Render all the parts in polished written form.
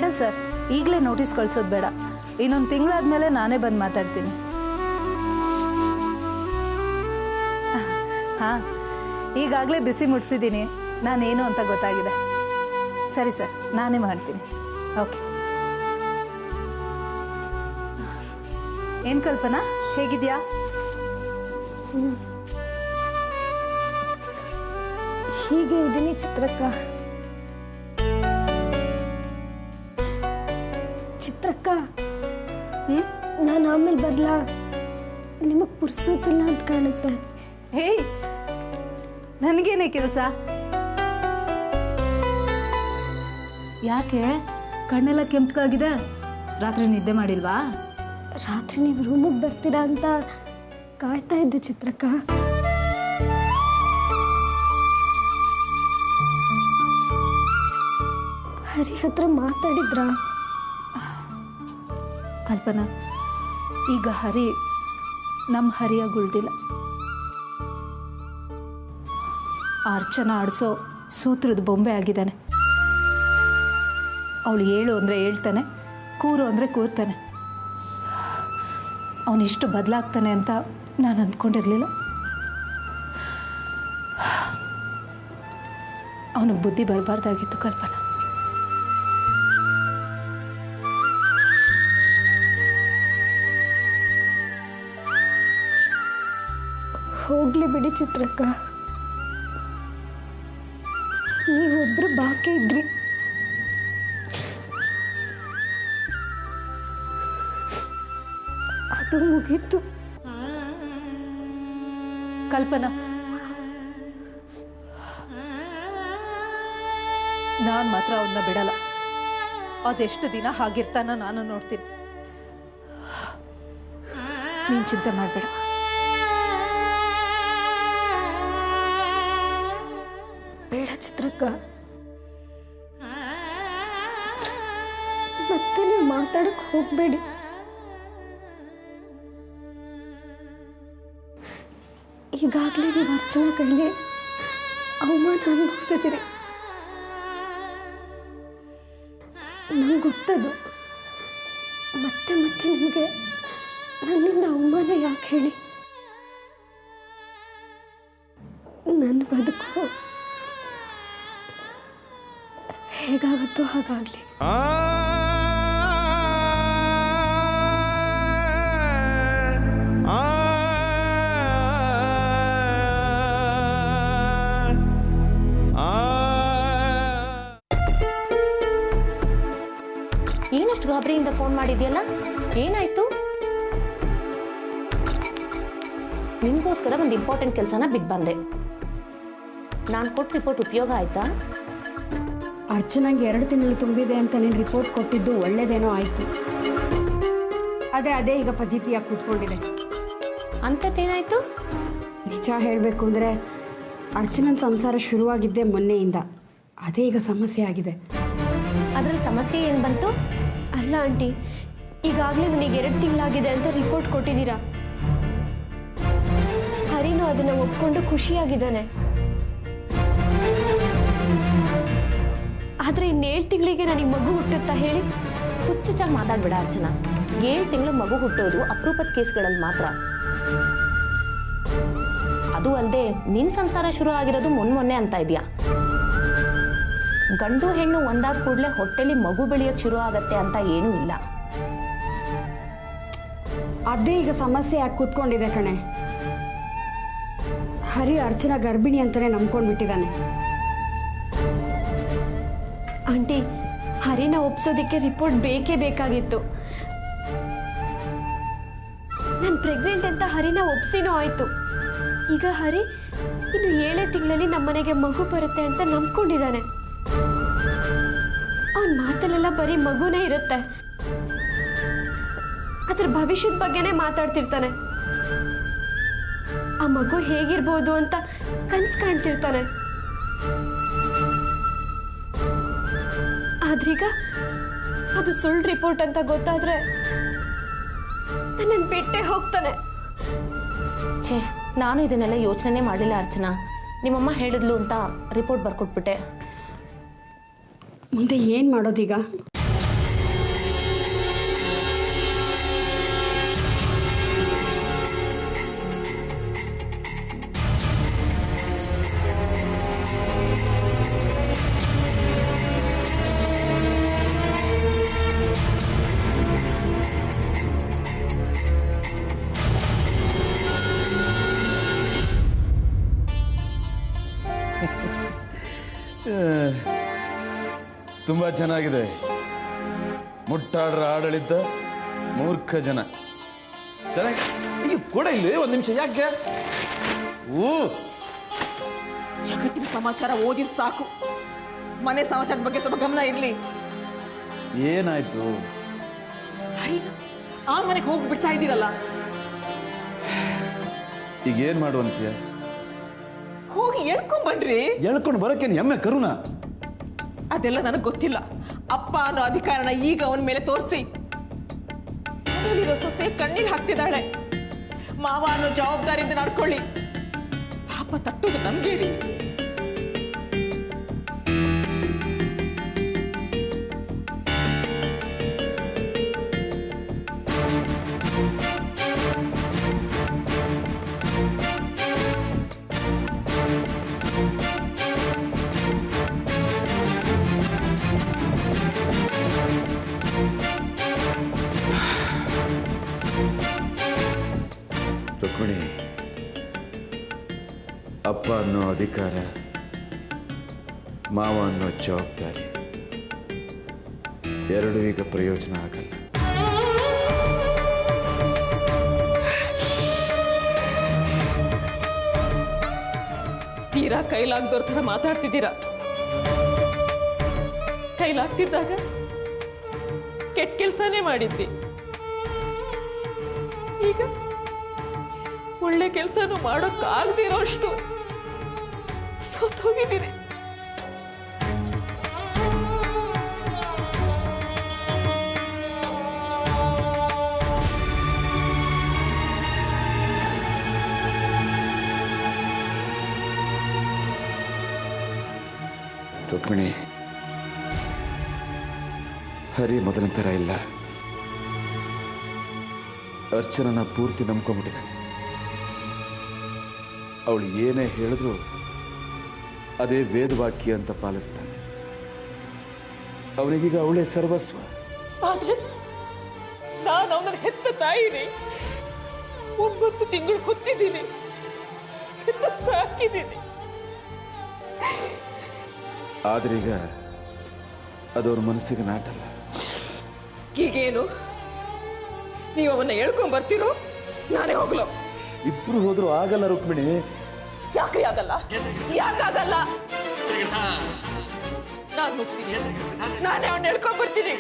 ಬೇಡ ಸರ್, ಈಗಲೇ ನೋಟಿಸ್ ಕಳಿಸೋದು ಬೇಡ. ಇನ್ನೊಂದು ತಿಂಗಳಾದ್ಮೇಲೆ ನಾನೇ ಬಂದು ಮಾತಾಡ್ತೀನಿ. ಹಾಂ, ಈಗಾಗಲೇ ಬಿಸಿ ಮುಟ್ಸಿದ್ದೀನಿ. ನಾನೇನು ಅಂತ ಗೊತ್ತಾಗಿದೆ. ಸರಿ ಸರ್, ನಾನೇ ಮಾಡ್ತೀನಿ. ಓಕೆ. ಏನು ಕಲ್ಪನಾ, ಹೇಗಿದೆಯಾ? ಹೀಗೆ ಇದ್ದೀನಿ ಚಿತ್ರಕ್ಕ. ಚಿತ್ರಕ್ಕ, ನಾನು ಆಮೇಲೆ ಬರ್ಲಾ? ನಿಮಗೆ ಪುರ್ಸೋತಿಲ್ಲ ಅಂತ ಕಾಣುತ್ತೆ. ಹೇಯ್, ನನಗೇನೆ ಕೆಲಸ? ಯಾಕೆ ಕಣ್ಣೆಲ್ಲ ಕೆಂಪಗಾಗಿದೆ? ರಾತ್ರಿ ನಿದ್ದೆ ಮಾಡಿಲ್ವಾ? ರಾತ್ರಿ ನೀವು ರೂಮಿಗೆ ಬರ್ತೀರಾ ಅಂತ ಕಾಯ್ತಾ ಇದ್ದೆ ಚಿತ್ರಕ್ಕ. ಹರಿ ಹತ್ರ ಮಾತಾಡಿದ್ರಾ? ಕಲ್ಪನಾ, ಈಗ ಹರಿ ನಮ್ಮ ಹರಿಯಾಗಿ ಉಳ್ದಿಲ್ಲ. ಅರ್ಚನಾ ಆಡಿಸೋ ಸೂತ್ರದ ಬೊಂಬೆ ಆಗಿದ್ದಾನೆ. ಅವಳು ಏಳು ಅಂದರೆ ಹೇಳ್ತಾನೆ, ಕೂರು ಅಂದರೆ ಕೂರ್ತಾನೆ. ಅವನಿಷ್ಟು ಬದಲಾಗ್ತಾನೆ ಅಂತ ನಾನು ಅಂದ್ಕೊಂಡಿರಲಿಲ್ಲ. ಅವನಿಗೆ ಬುದ್ಧಿ ಬರಬಾರ್ದಾಗಿತ್ತು ಕಲ್ಪನಾ. ಹೋಗ್ಲಿ ಬಿಡಿ ಚಿತ್ರಕ್ಕ, ನೀವೊಬ್ರು ಬಾಕಿ ಇದ್ರಿ. ಅದು ಮುಗೀತು. ಕಲ್ಪನಾ, ನಾನು ಮಾತ್ರ ಅವನ್ನ ಬಿಡಲ್ಲ. ಅದೆಷ್ಟು ದಿನ ಹಾಗಿರ್ತಾನ ನಾನು ನೋಡ್ತೀನಿ. ನೀನು ಚಿಂತೆ ಮಾಡಬೇಡ. ಬೇಡ ಚಿತ್ರಕ್ಕ, ಮತ್ತೆ ನೀವು ಮಾತಾಡಕ್ಕೆ ಹೋಗಬೇಡಿ. ಈಗಾಗಲೇ ನೀವು ಅರ್ಚನಾ ಕೈಲಿ ಅವಮಾನ ಅನುಭವಿಸಿದಿರಿ. ನಂಗೆ ಗೊತ್ತದು. ಮತ್ತೆ ಮತ್ತೆ ನಿಮಗೆ ನನ್ನಿಂದ ಅವಮಾನ ಯಾಕೆ ಹೇಳಿ? ನನ್ನ ಬದುಕು ಹೇಗಾಗುತ್ತೋ ಹಾಗಾಗ್ಲಿ. ಏನಷ್ಟು ಗಾಬರಿಯಿಂದ ಫೋನ್ ಮಾಡಿದ್ಯಲ್ಲ, ಏನಾಯ್ತು? ನಿಮಗೋಸ್ಕರ ಒಂದು ಇಂಪಾರ್ಟೆಂಟ್ ಕೆಲಸನ ಬಿಟ್ಟು ಬಂದೆ. ನಾನು ಕೊಟ್ಟ ರಿಪೋರ್ಟ್ ಉಪಯೋಗ ಆಯ್ತಾ? ಅರ್ಚನಾಗೆ 2 ತಿಂಗಳು ತುಂಬಿದೆ ಅಂತ ನೀನು ರಿಪೋರ್ಟ್ ಕೊಟ್ಟಿದ್ದು ಒಳ್ಳೇದೇನೋ ಆಯಿತು. ಅದೇ ಈಗ ಫಜೀತಿಯಾಗಿ ಕೂತ್ಕೊಂಡಿದೆ. ಅಂಥದ್ದೇನಾಯ್ತು? ನಿಜ ಹೇಳಬೇಕು ಅಂದರೆ ಅರ್ಚನನ ಸಂಸಾರ ಶುರುವಾಗಿದ್ದೇ ಮೊನ್ನೆಯಿಂದ. ಅದೇ ಈಗ ಸಮಸ್ಯೆ ಆಗಿದೆ. ಅದ್ರಲ್ಲಿ ಸಮಸ್ಯೆ ಏನು ಬಂತು? ಅಲ್ಲ ಆಂಟಿ, ಈಗಾಗಲೇ ನನಗೆ 2 ತಿಂಗಳಾಗಿದೆ ಅಂತ ರಿಪೋರ್ಟ್ ಕೊಟ್ಟಿದ್ದೀರಾ. ಹರಿನೂ ಅದನ್ನು ಒಪ್ಕೊಂಡು ಖುಷಿಯಾಗಿದ್ದಾನೆ. ಆದರೆ ಇನ್ನು 7 ತಿಂಗಳಿಗೆ ನನಗೆ ಮಗು ಹುಟ್ಟುತ್ತಾ ಹೇಳಿ? ಹುಚ್ಚುಚ್ಚಾಗಿ ಮಾತಾಡ್ಬೇಡ ಅರ್ಚನಾ. 7 ತಿಂಗಳು ಮಗು ಹುಟ್ಟೋದು ಅಪರೂಪದ ಕೇಸ್ಗಳಲ್ಲಿ ಮಾತ್ರ. ಅದು ಅಲ್ಲದೆ ನಿನ್ನ ಸಂಸಾರ ಶುರು ಆಗಿರೋದು ಮೊನ್ನೆ ಅಂತ ಇದೆಯಾ? ಗಂಡು ಹೆಣ್ಣು ಒಂದಾದ ಕೂಡಲೇ ಹೊಟ್ಟೆಲಿ ಮಗು ಬೆಳೆಯೋಕ್ಕೆ ಶುರು ಆಗತ್ತೆ ಅಂತ ಏನೂ ಇಲ್ಲ. ಅದೇ ಈಗ ಸಮಸ್ಯೆ ಯಾಕೆ ಕೂತ್ಕೊಂಡಿದೆ ಕಣೆ. ಹರಿ ಅರ್ಚನಾ ಗರ್ಭಿಣಿ ಅಂತಾನೆ ನಂಬ್ಕೊಂಡ್ಬಿಟ್ಟಿದ್ದಾನೆ. ಆಂಟಿ, ಹರಿನ ಒಪ್ಸೋದಕ್ಕೆ ರಿಪೋರ್ಟ್ ಬೇಕೇ ಬೇಕಾಗಿತ್ತು. ನಾನು ಪ್ರೆಗ್ನೆಂಟ್ ಅಂತ ಹರಿನ ಒಪ್ಸಿನೂ ಆಯಿತು. ಈಗ ಹರಿ ಇನ್ನು 7 ತಿಂಗಳಲ್ಲಿ ನಮ್ಮನೆಗೆ ಮಗು ಬರುತ್ತೆ ಅಂತ ನಂಬ್ಕೊಂಡಿದ್ದಾನೆ. ಅವನ ಮಾತಲ್ಲೆಲ್ಲ ಬರೀ ಮಗುನೇ ಇರುತ್ತೆ. ಅದ್ರ ಭವಿಷ್ಯದ ಬಗ್ಗೆನೇ ಮಾತಾಡ್ತಿರ್ತಾನೆ. ಆ ಮಗು ಹೇಗಿರ್ಬೋದು ಅಂತ ಕನ್ಸು ಕಾಣ್ತಿರ್ತಾನೆ. ಆದ್ರೀಗ ಅದು ಸುಳ್ಳು ರಿಪೋರ್ಟ್ ಅಂತ ಗೊತ್ತಾದ್ರೆ ನನ್ನನ್ನು ಬಿಟ್ಟೇ ಹೋಗ್ತಾನೆ. ಛೇ, ನಾನು ಇದನ್ನೆಲ್ಲ ಯೋಚನೆ ಮಾಡಲಿಲ್ಲ ಅರ್ಚನಾ. ನಿಮ್ಮಮ್ಮ ಹೇಳಿದ್ಲು ಅಂತ ರಿಪೋರ್ಟ್ ಬರ್ಕೊಟ್ಬಿಟ್ಟೆ. ಮುಂದೆ ಏನು ಮಾಡೋದೀಗ? ತುಂಬಾ ಚೆನ್ನಾಗಿದೆ. ಮುಟ್ಟಾಡ್ರ ಆಡಳಿತ, ಮೂರ್ಖ ಜನ. ಚೆನ್ನಾಗಿ ಕೂಡ ಇಲ್ಲಿ ಒಂದು ನಿಮಿಷ ಯಾಕೆ? ಜಗತ್ತಿನ ಸಮಾಚಾರ ಓದಿದ್ ಸಾಕು. ಮನೆ ಸಮಾಚಾರದ ಬಗ್ಗೆ ಸ್ವಲ್ಪ ಗಮನ ಇರ್ಲಿ. ಏನಾಯ್ತು? ಆ ಮನೆಗೆ ಹೋಗಿ ಬಿಡ್ತಾ ಇದ್ದೀರಲ್ಲ, ಈಗ ಏನ್ ಮಾಡುವಂತೀಯ? ಹೋಗಿ ಎಳ್ಕೊಂಡ್ ಬನ್ರಿ. ಎಳ್ಕೊಂಡು ಬರೋಕೇನು ಎಮ್ಮೆ ಕರುನ? ಅದೆಲ್ಲ ನನಗೆ ಗೊತ್ತಿಲ್ಲ. ಅಪ್ಪ ಅನ್ನೋ ಅಧಿಕಾರನ ಈಗ ಅವನ ಮೇಲೆ ತೋರಿಸಿ. ಮನೇಲಿರೋ ಸೊಸೆ ಕಣ್ಣೀರ್ ಹಾಕ್ತಿದ್ದಾಳೆ. ಮಾವ ಅನ್ನೋ ಜವಾಬ್ದಾರಿಯಿಂದ ನಡ್ಕೊಳ್ಳಿ. ಪಾಪ ತಟ್ಟುದು ನಮ್ಗೆ ರೀ. ರುಕ್ಮಿಣಿ, ಅಪ್ಪ ಅನ್ನೋ ಅಧಿಕಾರ, ಮಾವ ಅನ್ನೋ ಜವಾಬ್ದಾರಿ ಎರಡು ಈಗ ಪ್ರಯೋಜನ ಆಗಲ್ಲ. ತೀರಾ ಕೈಲಾಗ್ದವ್ರ ಥರ ಮಾತಾಡ್ತಿದ್ದೀರಾ. ಕೈಲಾಗ್ತಿದ್ದಾಗ ಕೆಟ್ಟ ಕೆಲಸನೇ ಮಾಡಿದ್ವಿ. ಈಗ ಒಳ್ಳೆ ಕೆಲಸನೂ ಮಾಡೋಕ್ಕಾಗದಿರೋ ಅಷ್ಟು ಸೋತೋಗಿದ್ದೀರಿ. ರುಕ್ಮಿಣಿ, ಹರಿ ಮೊದಲಿನ ಥರ ಇಲ್ಲ. ಅರ್ಚನನ ಪೂರ್ತಿ ನಂಬ್ಕೊಂಡ್ಬಿಟ್ಟಿದ್ದಾನೆ. ಅವಳು ಏನೇ ಹೇಳಿದ್ರು ಅದೇ ವೇದವಾಕ್ಯ ಅಂತ ಪಾಲಿಸ್ತಾನೆ. ಅವನಿಗೀಗ ಅವಳೇ ಸರ್ವಸ್ವ. ಆದ್ರೆ ನಾನು ಅವನ ಹೆತ್ತ ತಾಯಿನಿ. 9 ತಿಂಗಳು ಹೊತ್ತಿದ್ದೀನಿ, ಹೆತ್ತ ಸಾಕಿದ್ದೀನಿ. ಆದ್ರೀಗ ಅದವ್ರ ಮನಸ್ಸಿಗೆ ನಾಟಲ್ಲ. ಈಗೇನು ನೀವು ಅವನ್ನ ಹೇಳ್ಕೊಂಡ್ ಬರ್ತೀರೋ ನಾನೇ ಹೋಗ್ಲೋ? ಇಬ್ರು ಹೋದ್ರು ಆಗಲ್ಲ ರುಕ್ಮಿಣಿ. ಯಾಕೆ ಆಗಲ್ಲ? ಯಾಕಾಗಲ್ಲ? ನಾನು ಹೋಗ್ತೀನಿ, ನಾನೇ ಅವನ್ನ ಹೇಳ್ಕೊಂಡ್ ಬರ್ತೀನಿ.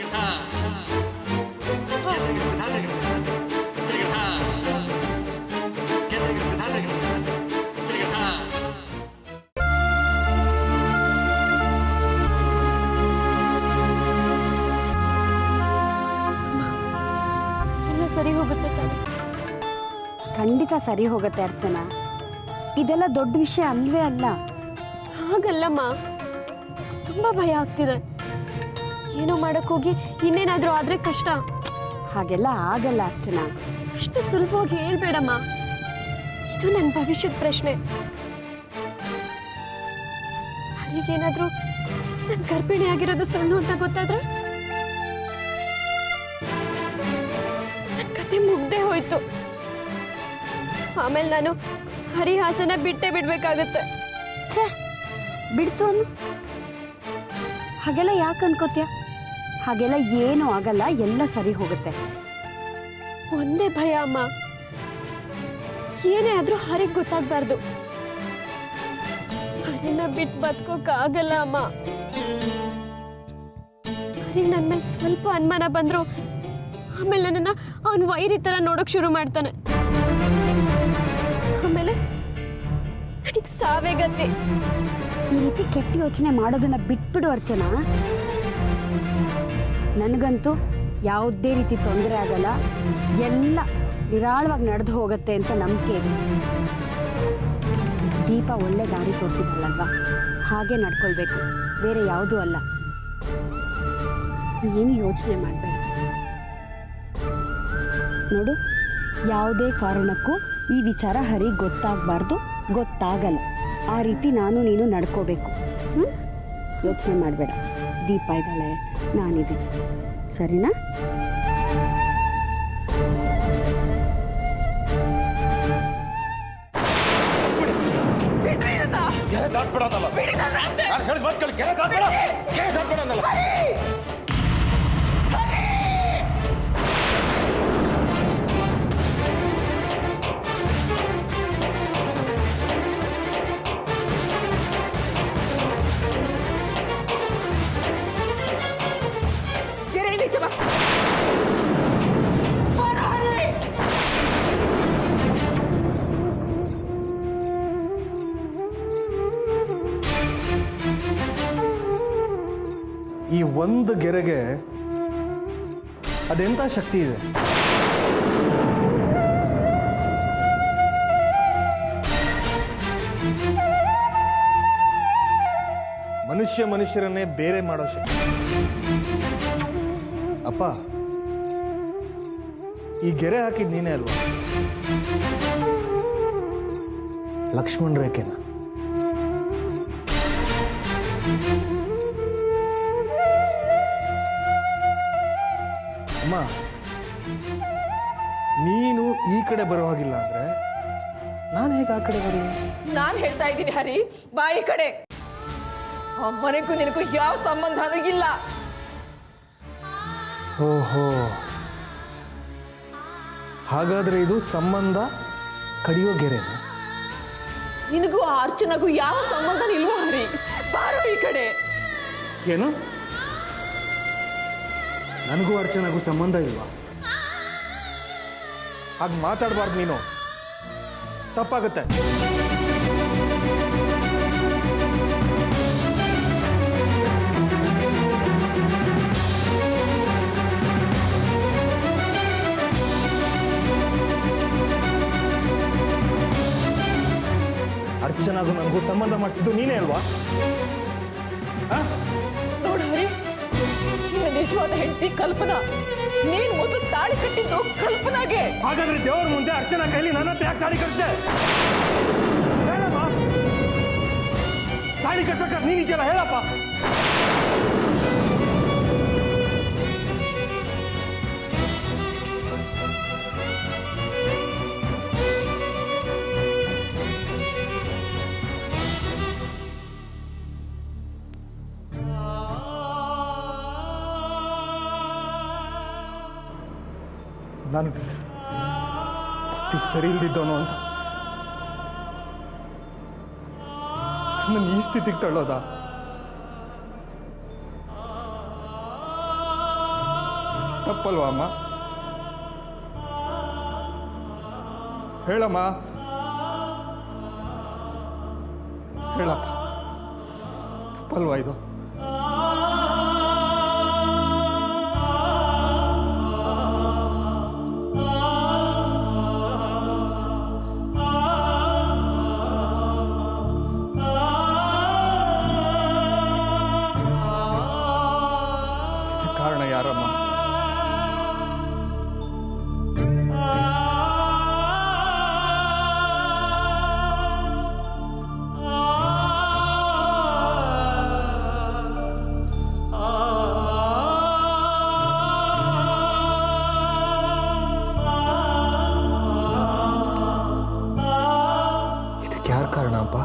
ಎಲ್ಲ ಸರಿ ಹೋಗುತ್ತೆ ತಾನೆ? ಖಂಡಿತ ಸರಿ ಹೋಗುತ್ತೆ ಅರ್ಚನಾ. ಇದೆಲ್ಲ ದೊಡ್ಡ ವಿಷಯ ಅಲ್ವೇ ಅಲ್ಲ. ಹಾಗಲ್ಲಮ್ಮ, ತುಂಬಾ ಭಯ ಆಗ್ತಿದೆ. ಏನೋ ಮಾಡಕ್ ಹೋಗಿ ಇನ್ನೇನಾದ್ರೂ ಆದ್ರೆ ಕಷ್ಟ. ಹಾಗೆಲ್ಲ ಆಗಲ್ಲ ಅರ್ಚನಾ. ಅಷ್ಟು ಸುಲಭವಾಗಿ ಹೇಳ್ಬೇಡಮ್ಮ. ಇದು ನನ್ನ ಭವಿಷ್ಯದ ಪ್ರಶ್ನೆ. ಹರಿಗೇನಾದ್ರೂ ನನ್ನ ಗರ್ಭಿಣಿ ಆಗಿರೋದು ಸುಳ್ಳು ಅಂತ ಗೊತ್ತಾದ್ರೆ ನನ್ನ ಕತೆ ಮುಗ್ದೇ ಹೋಯ್ತು. ಆಮೇಲೆ ನಾನು ಹರಿಹಾಸನ ಬಿಟ್ಟೇ ಬಿಡ್ಬೇಕಾಗತ್ತೆ. ಛೇ, ಬಿಡ್ತು ಅನ್ನು. ಹಾಗೆಲ್ಲ ಯಾಕೆ ಅನ್ಕೋತ್ಯ? ಹಾಗೆಲ್ಲ ಏನೂ ಆಗಲ್ಲ, ಎಲ್ಲ ಸರಿ ಹೋಗುತ್ತೆ. ಒಂದೇ ಭಯ ಅಮ್ಮ, ಏನೇ ಆದ್ರೂ ಹರಿಗೆ ಗೊತ್ತಾಗ್ಬಾರ್ದು. ಹರಿನ ಬಿಟ್ಟು ಬದುಕೋಕ್ಕಾಗಲ್ಲ ಅಮ್ಮ. ಹರಿ ನನ್ನ ಮೇಲೆ ಸ್ವಲ್ಪ ಅನುಮಾನ ಬಂದ್ರು ಆಮೇಲೆ ನನ್ನನ್ನ ಅವನ್ ವೈರಿ ತರ ನೋಡಕ್ ಶುರು ಮಾಡ್ತಾನೆ. ಆಮೇಲೆ ನನಗೆ ಸಾವೇ ಗತಿ. ಈ ರೀತಿ ಕೆಟ್ಟ ಯೋಚನೆ ಮಾಡೋದನ್ನ ಬಿಟ್ಬಿಡು ಅರ್ಚನಾ. ನನಗಂತೂ ಯಾವುದೇ ರೀತಿ ತೊಂದರೆ ಆಗಲ್ಲ, ಎಲ್ಲ ನಿರಾಳವಾಗಿ ನಡೆದು ಹೋಗುತ್ತೆ ಅಂತ ನಂಬಿಕೆ ಇದೆ. ದೀಪ ಒಳ್ಳೆ ದಾರಿ ತೋರಿಸಿದ್ರಲ್ವಾ, ಹಾಗೆ ನಡ್ಕೊಳ್ಬೇಕು, ಬೇರೆ ಯಾವುದೂ ಅಲ್ಲ. ಏನು ಯೋಚನೆ ಮಾಡಬೇಡ ನೋಡು. ಯಾವುದೇ ಕಾರಣಕ್ಕೂ ಈ ವಿಚಾರ ಹರಿಗೆ ಗೊತ್ತಾಗಬಾರ್ದು, ಗೊತ್ತಾಗಲ್ಲ. ಆ ರೀತಿ ನಾನು ನೀನು ನಡ್ಕೋಬೇಕು. ಯೋಚನೆ ಮಾಡಬೇಡ. ದೀಪ ಇದ್ದಾಳೆ, ನಾನಿದ್ದೀನಿ, ಸರಿನಾ? ದಾಟ್ಬಿಡೋದಲ್ಲ. ಒಂದು ಗೆರೆಗೆ ಅದೆಂಥ ಶಕ್ತಿ ಇದೆ. ಮನುಷ್ಯರನ್ನೇ ಬೇರೆ ಮಾಡೋ ಶಕ್ತಿ. ಅಪ್ಪ, ಈ ಗೆರೆ ಹಾಕಿದ್ ನೀನೇ ಅಲ್ವಾ? ಲಕ್ಷ್ಮಣ್ ರೇಖೆನ. ಅಮ್ಮ, ನೀನು ಈ ಕಡೆ ಬರೋ ಹಾಗಿಲ್ಲ ಅಂದ್ರೆ ನಾನು ಹೇಗೆ ಆ ಕಡೆ ಬರೀ? ನಾನು ಹೇಳ್ತಾ ಇದ್ದೀನಿ ಹರಿ, ಬಾಯಿ ಕಡೆ. ಮನೆಗೂ ನಿನಗೂ ಯಾವ ಸಂಬಂಧನೂ ಇಲ್ಲ. ಓಹೋ, ಹಾಗಾದ್ರೆ ಇದು ಸಂಬಂಧ ಕಡಿಯೋ ಗೆರೆನಾ? ನಿನಗೂ ಆ ಅರ್ಚನಗೂ ಯಾವ ಸಂಬಂಧ ಇಲ್ವೋ ಹರಿ? ಬಾರೋ ಈ ಕಡೆ. ಏನು? ನನಗೂ ಅರ್ಚನಾಗೂ ಸಂಬಂಧ ಇಲ್ವಾ? ಹಾಗೆ ಮಾತಾಡಬಾರ್ದು ನೀನು, ತಪ್ಪಾಗುತ್ತೆ. ಅರ್ಚನಾಗೂ ನನಗೂ ಸಂಬಂಧ ಮಾಡ್ತಿದ್ದು ನೀನೇ ಅಲ್ವಾ? ನೋಡು ಹರಿ, ನಿನ್ನ ನಿಜವಾದ ಹೆಂಡತಿ ಕಲ್ಪನಾ. ನೀನ್ ಮೊದಲು ತಾಳಿ ಕಟ್ಟಿದ್ದು ಕಲ್ಪನಾಗೆ. ಹಾಗಾದ್ರೆ ದೇವರ ಮುಂದೆ ಅರ್ಚನಾ ಕೈಲಿ ನನ್ನ ಹತ್ರ ಯಾಕೆ ತಾಳಿ ಕಟ್ಟಿದೆ? ಹೇಳಮ್ಮ, ತಾಳಿ ಕಟ್ಟಬೇಕಾದ್ರೆ ನೀನಿದೆಯಲ್ಲ, ಹೇಳಪ್ಪ. ನಾನು ಸರಿ ಇಲ್ದಿದ್ದವನು ಅಂತ ನನ್ನ ಈ ಸ್ಥಿತಿಗೆ ತಳ್ಳೋದ? ತಪ್ಪಲ್ವಾ ಅಮ್ಮ? ಹೇಳಮ್ಮ, ಹೇಳಪ್ಪ, ತಪ್ಪಲ್ವಾ ಇದು? ಕಾರಣ ಯಾರಮ್ಮ? ಇದಕ್ಕೆ ಯಾರು ಕಾರಣ ಅಪ್ಪ?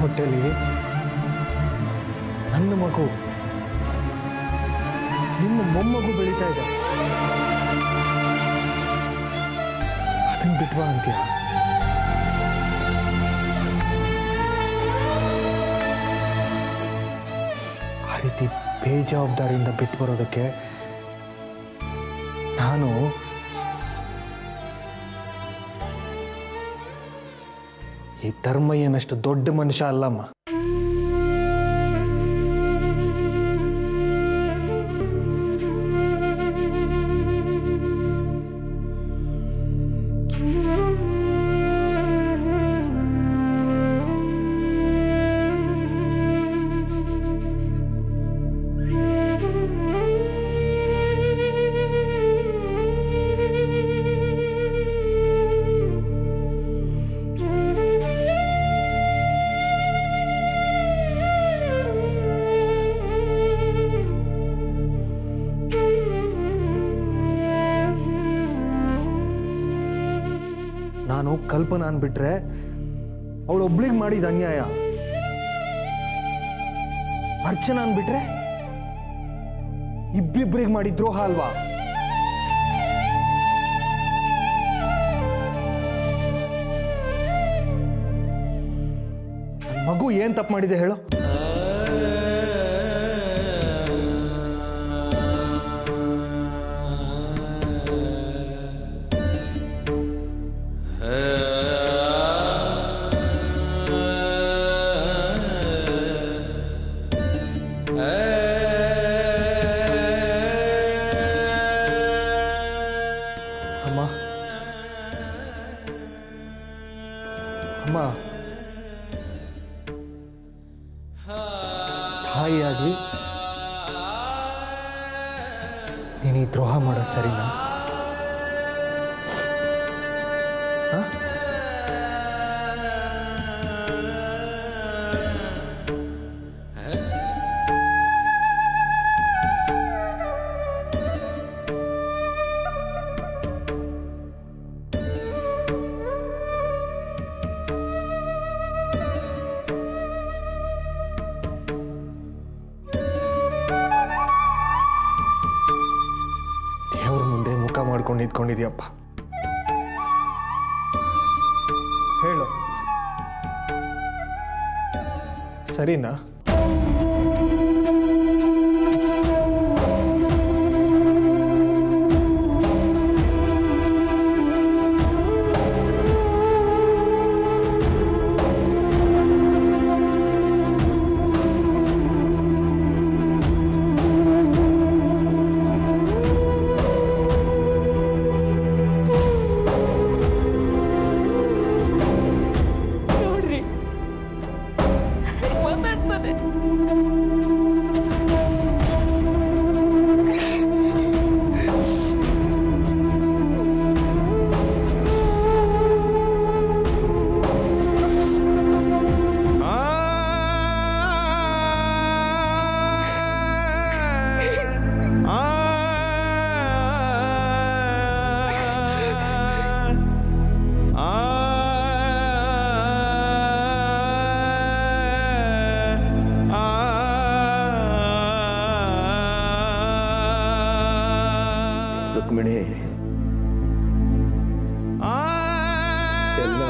ಹೊಟ್ಟೆಲಿ ನನ್ನ ಮಗು, ನಿಮ್ಮ ಮೊಮ್ಮಗು ಬೆಳೀತಾ ಇದೆ. ಅದನ್ನ ಬಿಟ್ವಾ ಅಂತೀಯ? ಆ ರೀತಿ ಬೇಜವಾಬ್ದಾರಿಯಿಂದ ಬಿಟ್ಟು ಬರೋದಕ್ಕೆ ನಾನು ಈ ಧರ್ಮಯ್ಯನಷ್ಟು ದೊಡ್ಡ ಮನುಷ್ಯ ಅಲ್ಲಮ್ಮ. ನಾನು ಕಲ್ಪನಾ ಅನ್ಬಿಟ್ರೆ ಅವಳೊಬ್ಳಿಗೆ ಮಾಡಿದ ಅನ್ಯಾಯ, ಅರ್ಚನಾ ಅನ್ಬಿಟ್ರೆ ಇಬ್ಬಿಬ್ರಿಗೆ ಮಾಡಿದ ದ್ರೋಹ ಅಲ್ವಾ? ಮಗು ಏನು ತಪ್ಪು ಮಾಡಿದೆ ಹೇಳು? ಅಮ್ಮ ಅಮ್ಮ, ತಾಯಿಯಾಗಿ ನೀನು ಈ ದ್ರೋಹ ಮಾಡೋದು ಸರಿನಾ? ದೇವ್ರ ಮುಂದೆ ಮುಖ ಮಾಡ್ಕೊಂಡು ನಿಂತ್ಕೊಂಡಿದ್ಯಪ್ಪ. ಹೇಳು, ಸರಿನಾ? ನೋಡ್ರಿ ಮಾತಾಡ್ತಾನೆ. ರುಕ್ಮಿಣಿ, ಎಲ್ಲ